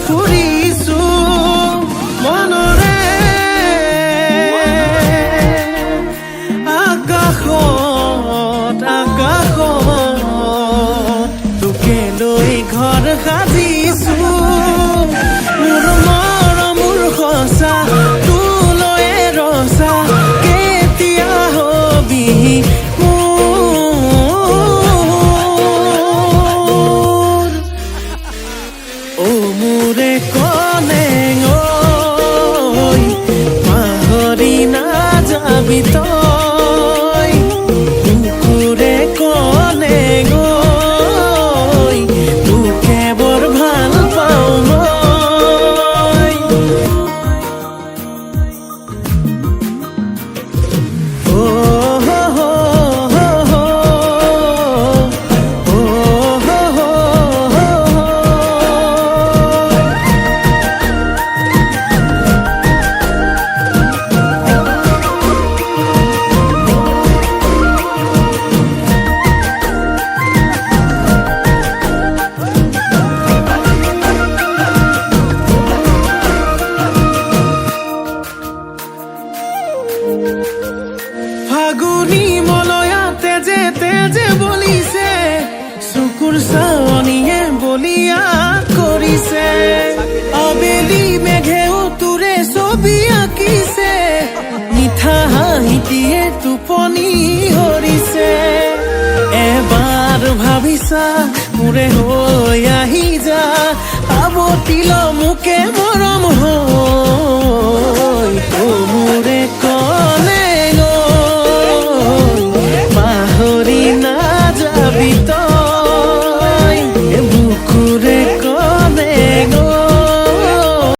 ফুৰিছো মনৰে আকাশত তোকে লৈ ঘৰ সাজিছো মোৰ মৰম মোৰ সঁচা তোলৈ ৰচা কেতিয়া হবি মোৰে কলেং ঐ পাহৰি নাযাবি তই কুকুৰে কলেং ঐ তোকে বৰ ভাল পাওঁ মই ফাগুনি মলয়াতে যে তেজে বলিছে চকুৰ চাৱনিয়ে বলিয়া কৰিছে আবেলি মেঘেও তোৰে ছবি আঁকিছে মিঠা হাঁহিটিয়ে টোপনি হৰিছে এবাৰ ভাবিছা মোৰে হৈ আহি যা আৱতিল মোকে মৰম হৈ